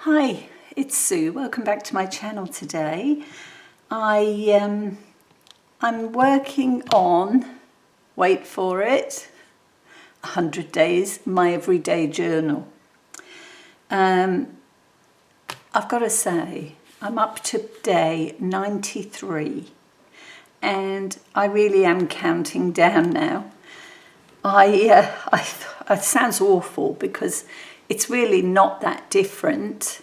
Hi, it's Sue. Welcome back to my channel today. I'm working on, wait for it, 100 days, my everyday journal. I've got to say, I'm up to day 93 and I really am counting down now. It sounds awful because it's really not that different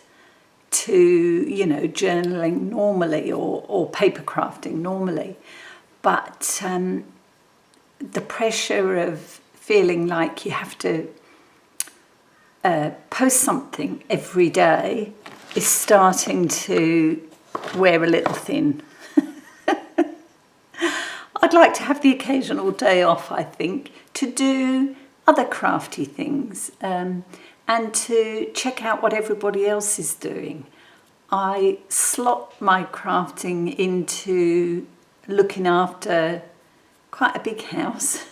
to, journaling normally or paper crafting normally. But the pressure of feeling like you have to post something every day is starting to wear a little thin. I'd like to have the occasional day off, I think, to do other crafty things. And to check out what everybody else is doing. I slot my crafting into looking after quite a big house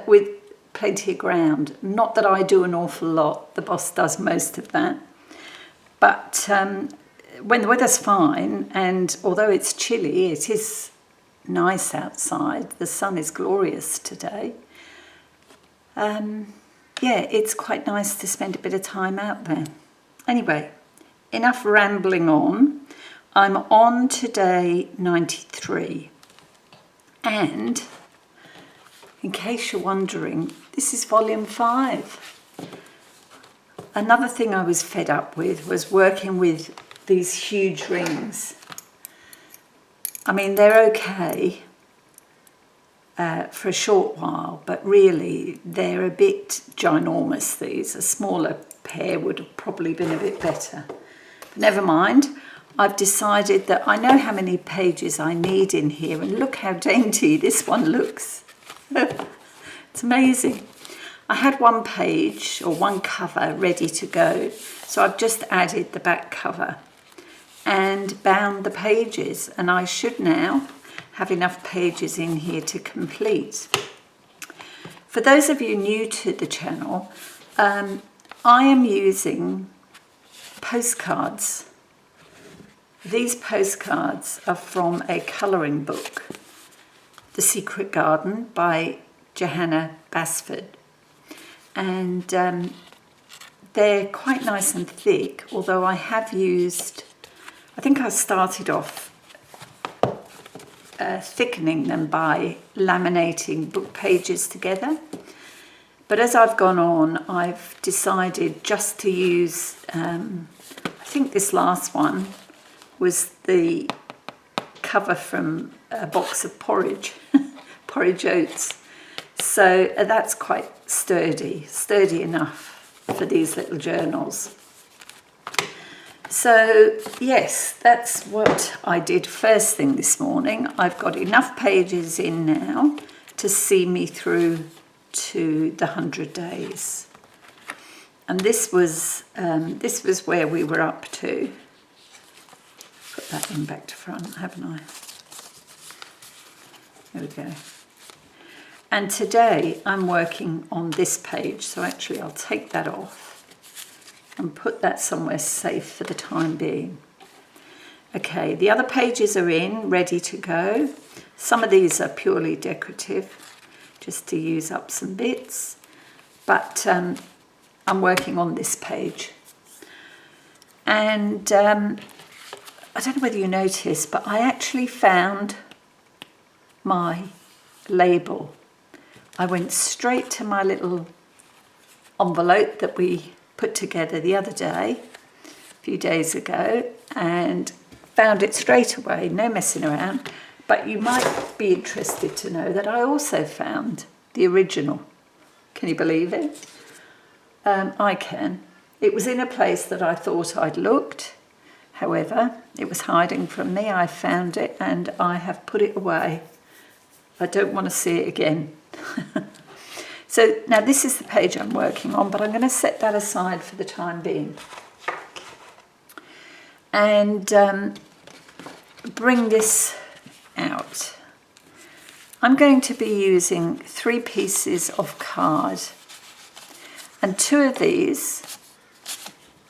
with plenty of ground. Not that I do an awful lot, the boss does most of that. But when the weather's fine, and although it's chilly, it is nice outside, the sun is glorious today. Yeah, it's quite nice to spend a bit of time out there. Anyway, enough rambling on. I'm on to day 93. And in case you're wondering, this is volume 5. Another thing I was fed up with was working with these huge rings. I mean, they're okay for a short while, but really they're a bit ginormous, these. A smaller pair would have probably been a bit better. But never mind, I've decided that I know how many pages I need in here, and look how dainty this one looks. It's amazing. I had one page or one cover ready to go, so I've just added the back cover and bound the pages, and I should now have enough pages in here to complete. For those of you new to the channel, I am using postcards. These postcards are from a colouring book, The Secret Garden by Johanna Basford. And they're quite nice and thick, although I have used, I think I started off thickening them by laminating book pages together. But as I've gone on, I've decided just to use, I think this last one was the cover from a box of porridge, porridge oats. So that's quite sturdy enough for these little journals. So yes, that's what I did first thing this morning. I've got enough pages in now to see me through to the 100 days. And this was where we were up to. Put that in back to front, haven't I? There we go. And today I'm working on this page, so actually I'll take that off and put that somewhere safe for the time being. Okay, the other pages are in, ready to go. Some of these are purely decorative, just to use up some bits, but I'm working on this page. And I don't know whether you noticed, but I actually found my label. I went straight to my little envelope that we put together the other day, a few days ago, and found it straight away, no messing around. But you might be interested to know that I also found the original. Can you believe it? I can. It was in a place that I thought I'd looked. However, it was hiding from me. I found it and I have put it away. I don't want to see it again. So now this is the page I'm working on, but I'm going to set that aside for the time being. And bring this out. I'm going to be using 3 pieces of card. And 2 of these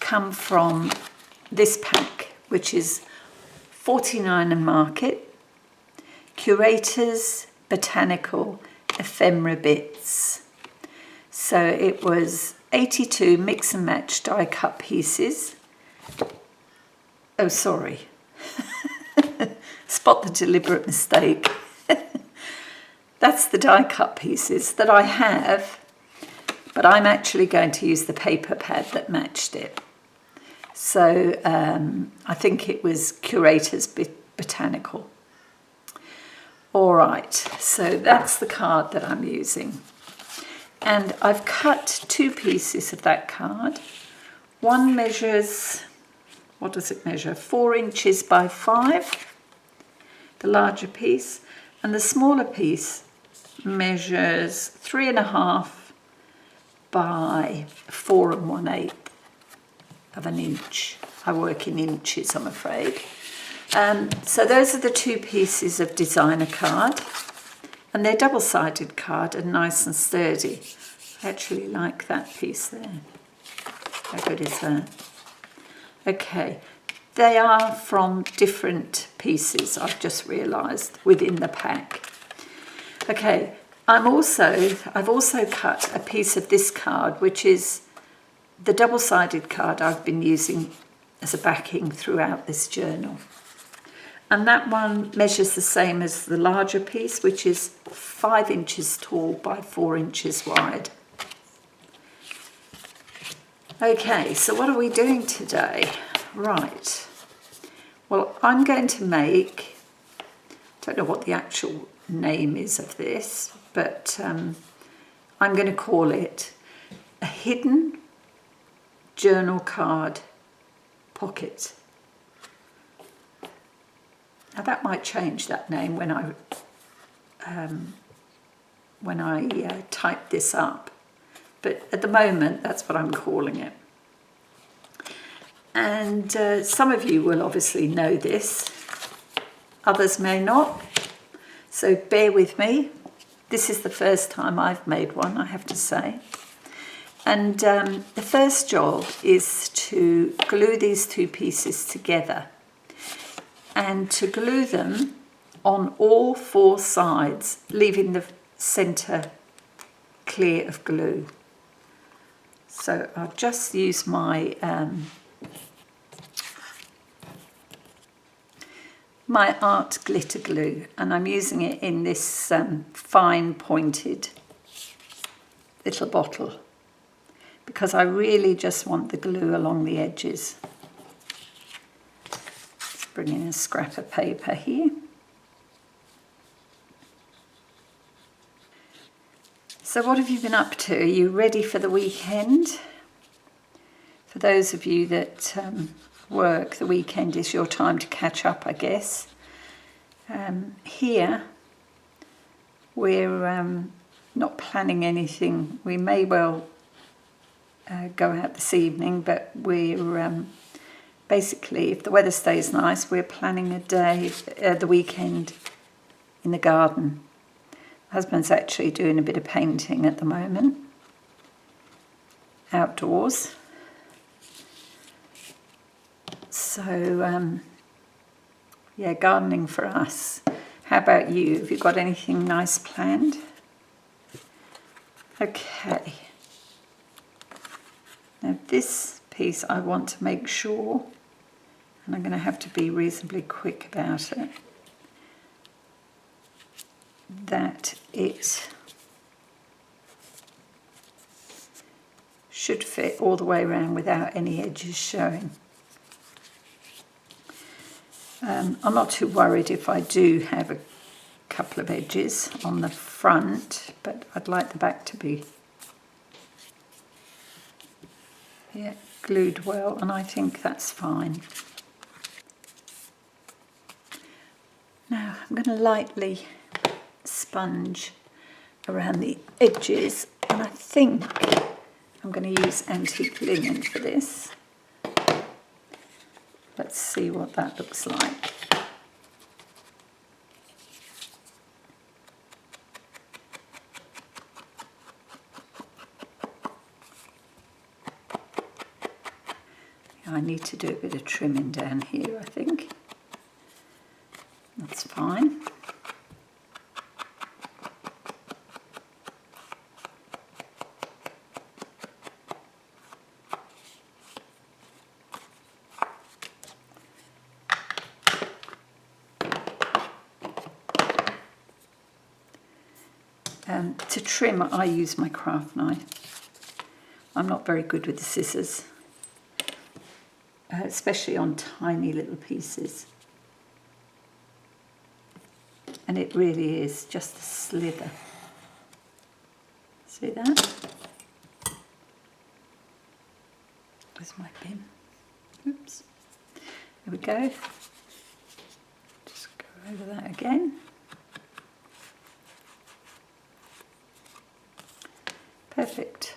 come from this pack, which is 49 and Market, Curators Botanical Ephemera Bits. So it was 82 mix and match die cut pieces. Oh, sorry. Spot the deliberate mistake. That's the die cut pieces that I have, but I'm actually going to use the paper pad that matched it. So I think it was Curators Botanical. All right, so that's the card that I'm using. And I've cut 2 pieces of that card. One measures, what does it measure? 4 inches by 5, the larger piece. And the smaller piece measures 3.5 by 4 1/8 of an inch. I work in inches, I'm afraid. So those are the 2 pieces of designer card, and they're double-sided card and nice and sturdy. I actually like that piece there. How good is that? Okay, they are from different pieces, I've just realised, within the pack. Okay, I've also cut a piece of this card, which is the double-sided card I've been using as a backing throughout this journal. And that one measures the same as the larger piece, which is 5 inches tall by 4 inches wide. Okay, so what are we doing today? Right. Well, I'm going to make, don't know what the actual name is of this, but I'm going to call it a hidden journal card pocket. Now that might change, that name, when I type this up, but at the moment that's what I'm calling it. And some of you will obviously know this, others may not, so bear with me. This is the first time I've made one, I have to say. And the first job is to glue these 2 pieces together, and to glue them on all 4 sides, leaving the centre clear of glue. So I'll just use my my art glitter glue, and I'm using it in this fine pointed little bottle because I really just want the glue along the edges. Let's bring in a scrap of paper here. So what have you been up to? Are you ready for the weekend? For those of you that work, the weekend is your time to catch up, I guess. Here, we're not planning anything. We may well go out this evening, but we're basically, if the weather stays nice, we're planning a day, the weekend in the garden. Husband's actually doing a bit of painting at the moment, outdoors. So, yeah, gardening for us. How about you? Have you got anything nice planned? Okay. Now this piece I want to make sure, and I'm going to have to be reasonably quick about it, that it should fit all the way around without any edges showing. I'm not too worried if I do have a couple of edges on the front, but I'd like the back to be glued well, and I think that's fine. Now I'm going to lightly sponge around the edges, and I think I'm going to use antique linen for this. Let's see what that looks like. I need to do a bit of trimming down here, I think. That's fine. To trim, I use my craft knife. I'm not very good with the scissors, especially on tiny little pieces. And it really is just a slither. See that? Where's my bin? Oops. There we go. Just go over that again. Perfect.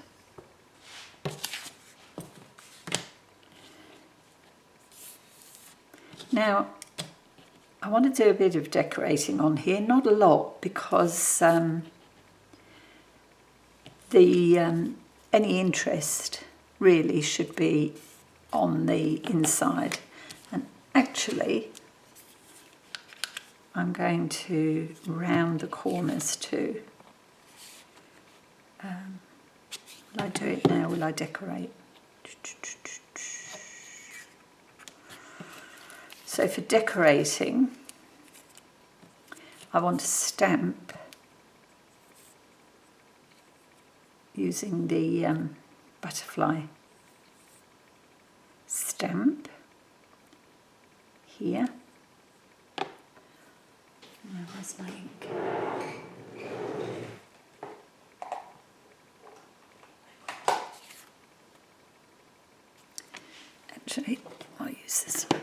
Now, I want to do a bit of decorating on here, not a lot, because any interest really should be on the inside. And actually, I'm going to round the corners too. Will I do it now? Will I decorate? So for decorating, I want to stamp using the butterfly stamp here. Where's my ink? Actually, I'll use this one.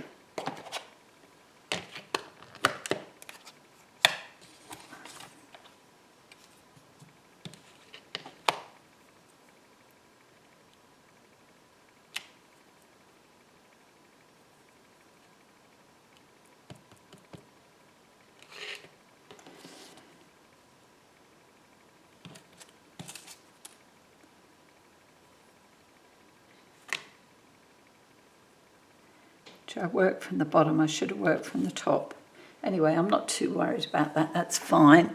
I worked from the bottom, I should have worked from the top. Anyway, I'm not too worried about that, that's fine.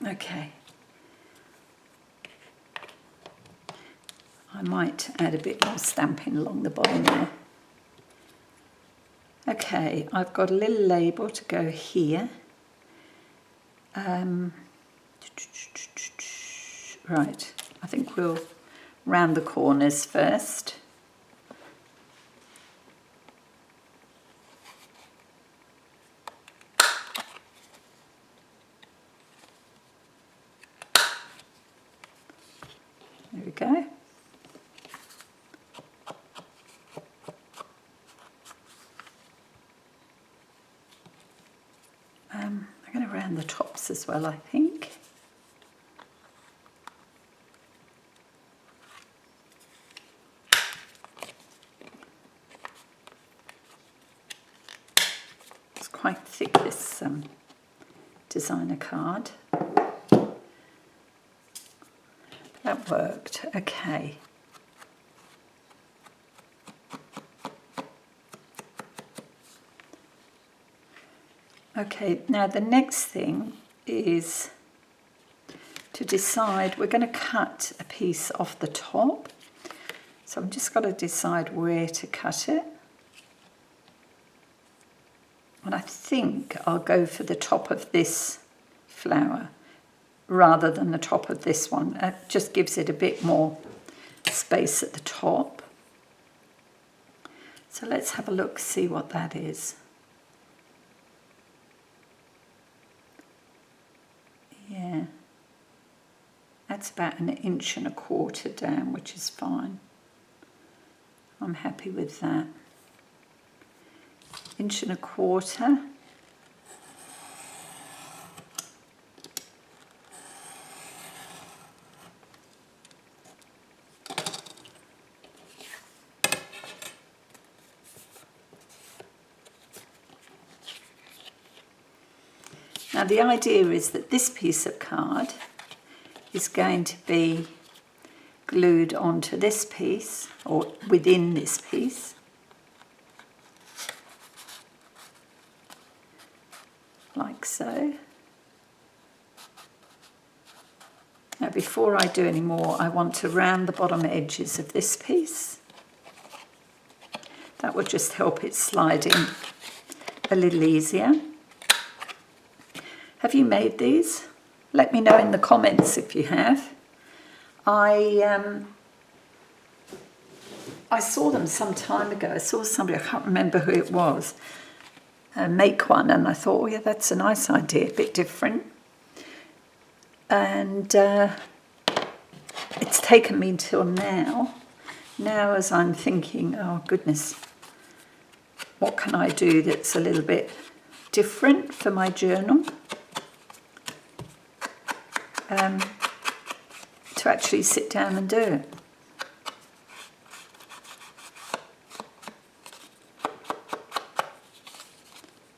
Okay. I might add a bit more stamping along the bottom there. Okay, I've got a little label to go here. Right, I think we'll round the corners first. There we go. I'm going to round the tops as well, I think. It's quite thick, this designer card. That worked, okay. Okay, now the next thing is to decide, we're going to cut a piece off the top. So I've just got to decide where to cut it. And I think I'll go for the top of this flower rather than the top of this one. It just gives it a bit more space at the top. So let's have a look, see what that is. Yeah, that's about 1.25 inches down, which is fine. I'm happy with that. 1.25 inches. Now the idea is that this piece of card is going to be glued onto this piece, or within this piece. like so. Now before I do any more, I want to round the bottom edges of this piece. That will just help it slide in a little easier. Have you made these? Let me know in the comments if you have. I saw them some time ago. I saw somebody, I can't remember who it was, make one, and I thought, oh yeah, that's a nice idea, a bit different. And it's taken me until now. Now as I'm thinking, oh goodness, what can I do that's a little bit different for my journal? To actually sit down and do it.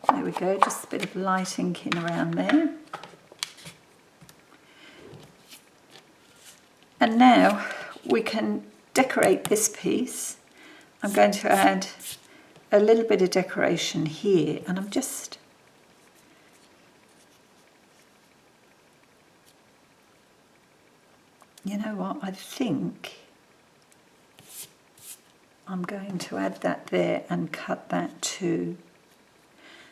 There we go, just a bit of light inking around there. And now we can decorate this piece. I'm going to add a little bit of decoration here, and I'm just you know what, I think I'm going to add that there and cut that too.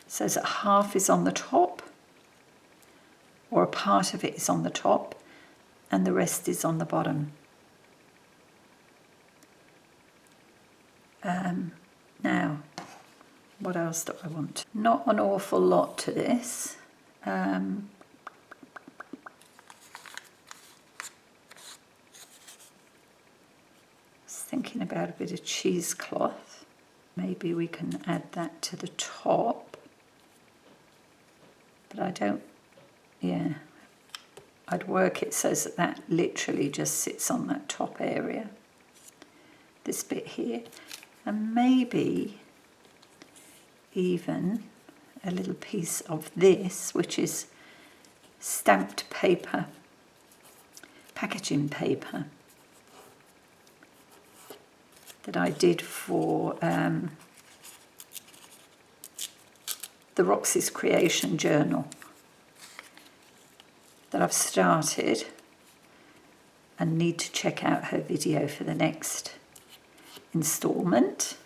So that half is on the top, or a part of it is on the top, and the rest is on the bottom. Now, what else do I want? Not an awful lot to this. Thinking about a bit of cheesecloth. Maybe we can add that to the top. But I don't, yeah. I'd work it so that that literally just sits on that top area. This bit here. And maybe even a little piece of this, which is stamped paper, packaging paper, that I did for the Roxy's Creation Journal that I've started and need to check out her video for the next instalment.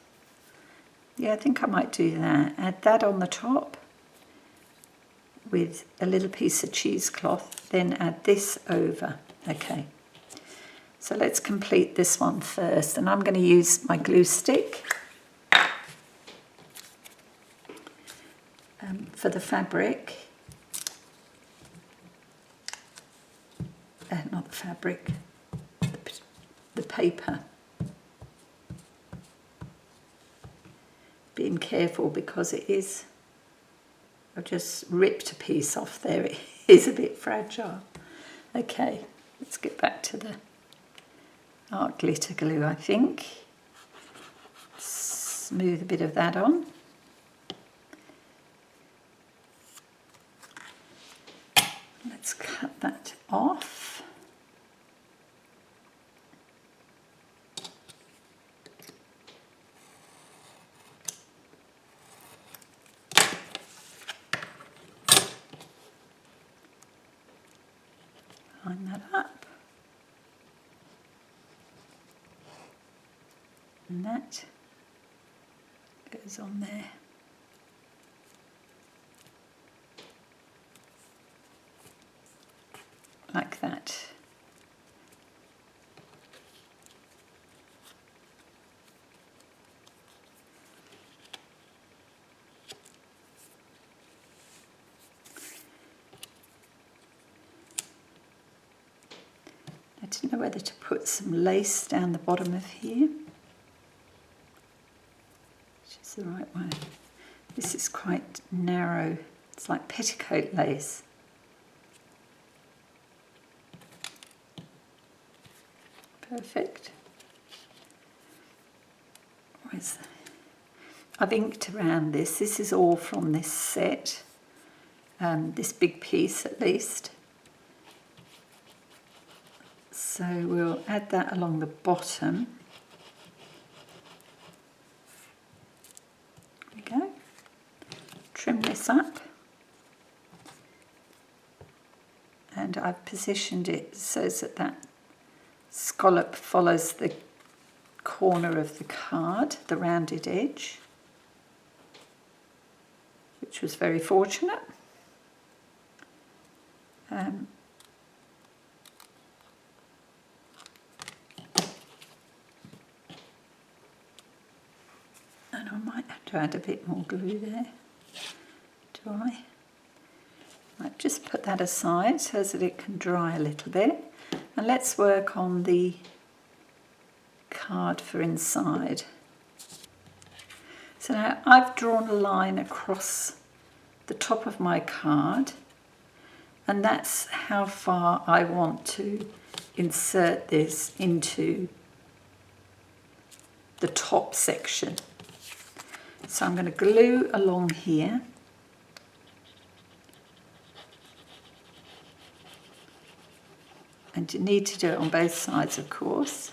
Yeah, I think I might do that. Add that on the top with a little piece of cheesecloth, then add this over. Okay. So let's complete this one first, and I'm going to use my glue stick for the fabric. Not the fabric, the paper. Being careful because it is, I've just ripped a piece off there, it is a bit fragile. Okay, let's get back to the art glitter glue, I think. Smooth a bit of that on. Let's cut that off. Line that up. And that goes on there. Like that. I didn't know whether to put some lace down the bottom of here, which is the right way. This is quite narrow, it's like petticoat lace. Perfect. Where's that? I've inked around this. This is all from this set, this big piece at least. So we'll add that along the bottom. There we go. Trim this up. and I've positioned it so that that scallop follows the corner of the card, the rounded edge, which was very fortunate. And I might have to add a bit more glue there. Do I? I'll just put that aside so that it can dry a little bit. And let's work on the card for inside. So now I've drawn a line across the top of my card, and that's how far I want to insert this into the top section. So I'm going to glue along here. And you need to do it on both sides, of course.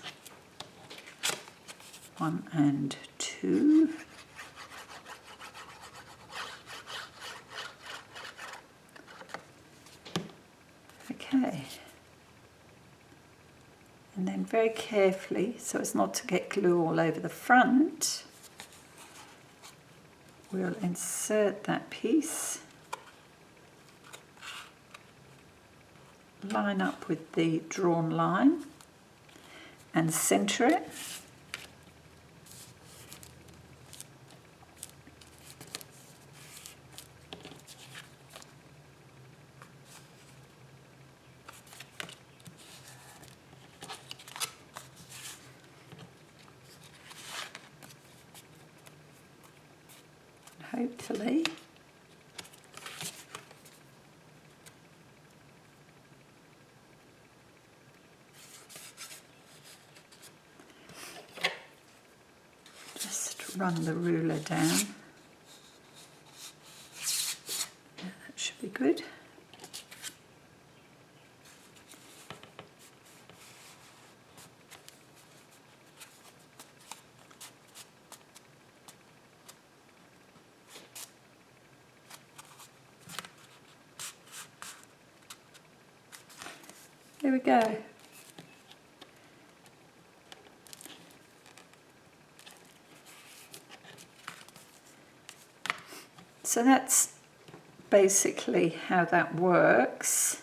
1 and 2. Okay. And then very carefully, so as not to get glue all over the front, we'll insert that piece, line up with the drawn line and center it. Hopefully just run the ruler down. Yeah, that should be good. There we go. So that's basically how that works.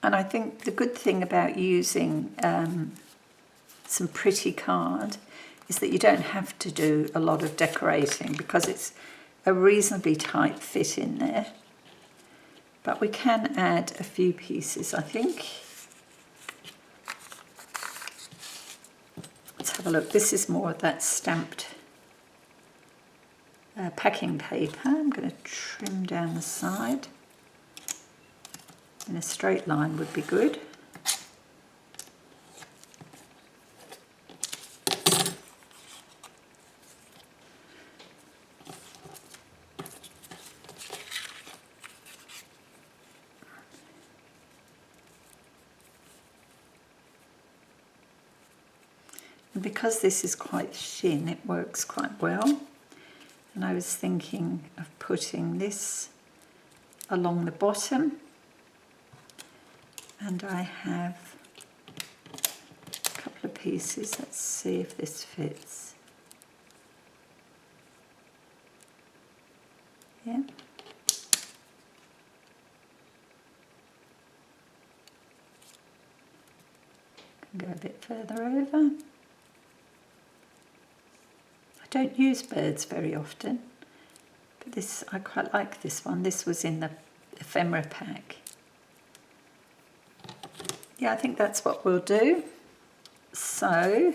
And I think the good thing about using some pretty card is that you don't have to do a lot of decorating because it's a reasonably tight fit in there. But we can add a few pieces, I think. Let's have a look. This is more of that stamped packing paper. I'm going to trim down the side. In a straight line would be good. And because this is quite thin, it works quite well. And I was thinking of putting this along the bottom. And I have a couple of pieces. Let's see if this fits. Yeah. Can go a bit further over. I don't use birds very often, but this, I quite like this one. This was in the ephemera pack. Yeah, I think that's what we'll do. So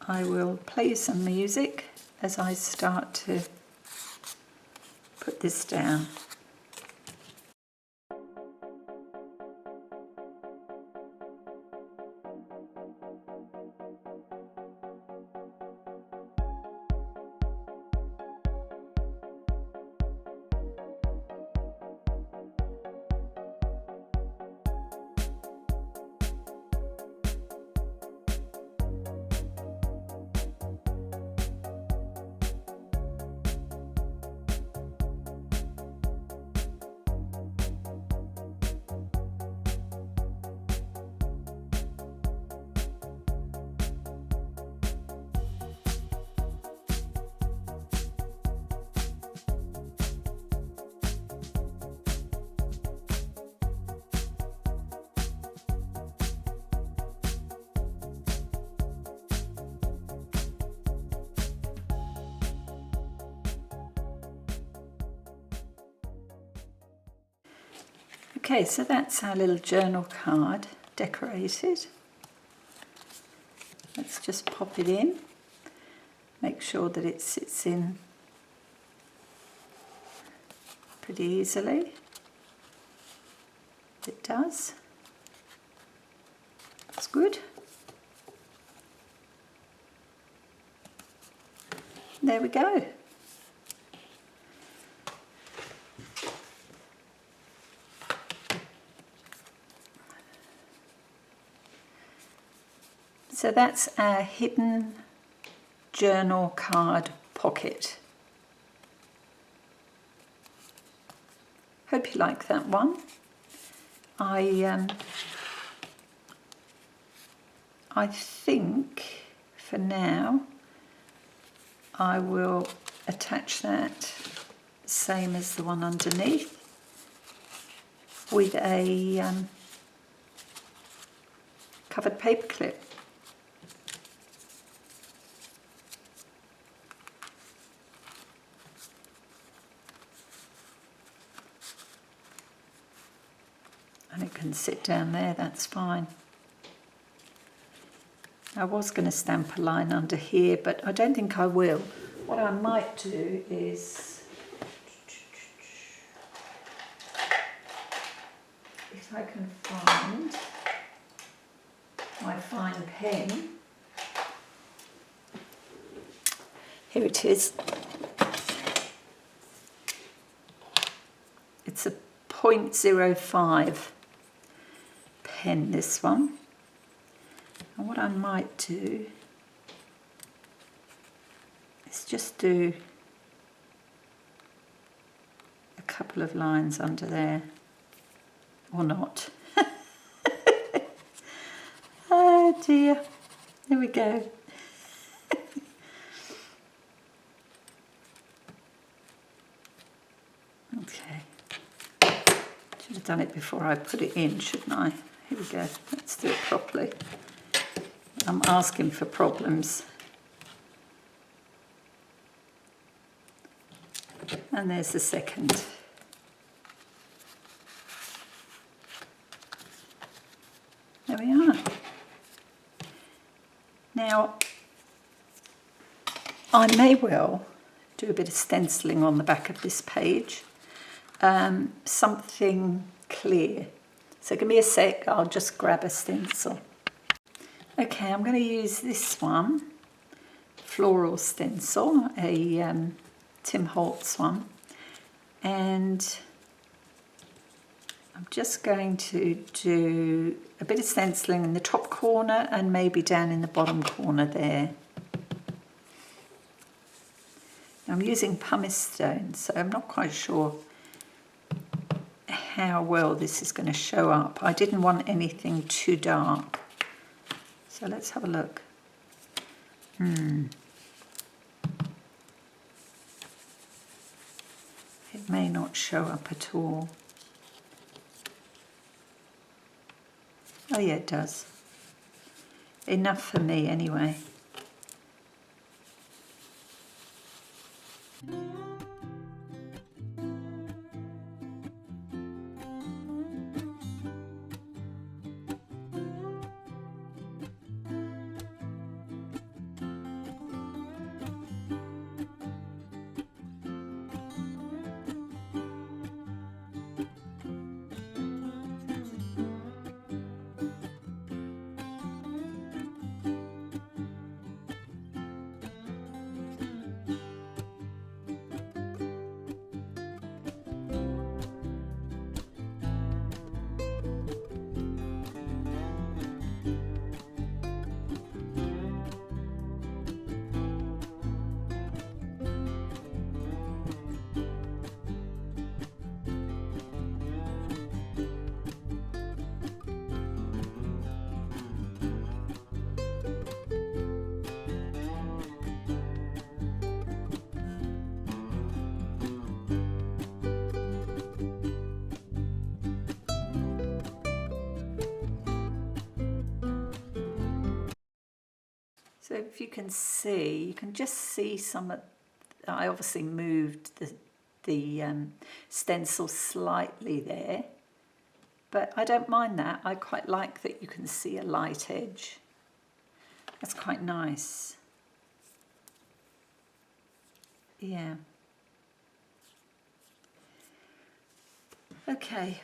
I will play you some music as I start to put this down. Okay, so that's our little journal card decorated. Let's just pop it in. Make sure that it sits in pretty easily. It does. That's good. There we go. So that's our hidden journal card pocket. Hope you like that one. I think for now I will attach that same as the one underneath with a covered paper clip. And it can sit down there, that's fine. I was going to stamp a line under here, but I don't think I will. What I might do is, if I can find my fine pen, here it is. It's a 0.05 pen, this one. And what I might do is just do a couple of lines under there, or not. Oh dear, there we go. Okay, should have done it before I put it in, shouldn't I? Here we go, let's do it properly. I'm asking for problems. And there's the second. There we are. Now, I may well do a bit of stenciling on the back of this page. Something clear. So give me a sec, I'll just grab a stencil. Okay, I'm going to use this one, floral stencil, a Tim Holtz one, and I'm just going to do a bit of stenciling in the top corner and maybe down in the bottom corner there. I'm using pumice stone, so I'm not quite sure how well this is going to show up. I didn't want anything too dark. So let's have a look. It may not show up at all. Oh yeah, it does. Enough for me anyway. So if you can see, you can just see some of, I obviously moved the stencil slightly there, But I don't mind that. I quite like that you can see a light edge. That's quite nice. Yeah. Okay.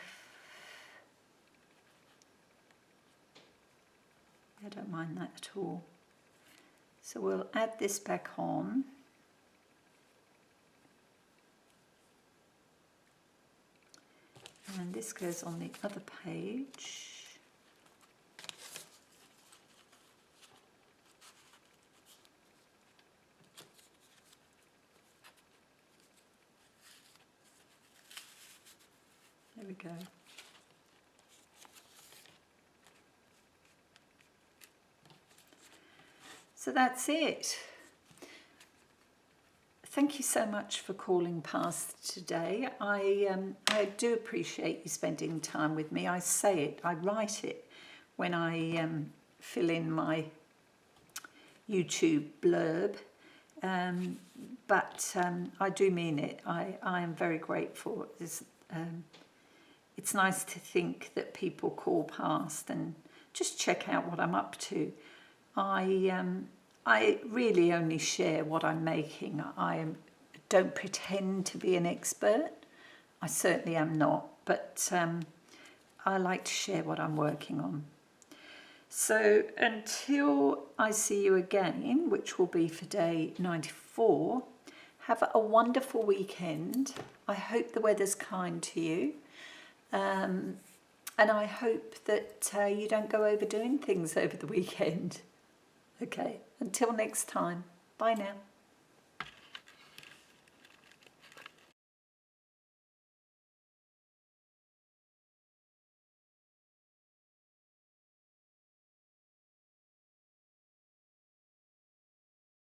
I don't mind that at all. So we'll add this back on. And this goes on the other page. There we go. So that's it. Thank you so much for calling past today. I do appreciate you spending time with me. I say it, I write it when I fill in my YouTube blurb, but I do mean it. I am very grateful. It's nice to think that people call past and just check out what I'm up to. I really only share what I'm making. Don't pretend to be an expert. I certainly am not, but I like to share what I'm working on. So until I see you again, which will be for day 94, have a wonderful weekend. I hope the weather's kind to you. And I hope that you don't go overdoing things over the weekend. Okay, until next time. Bye now.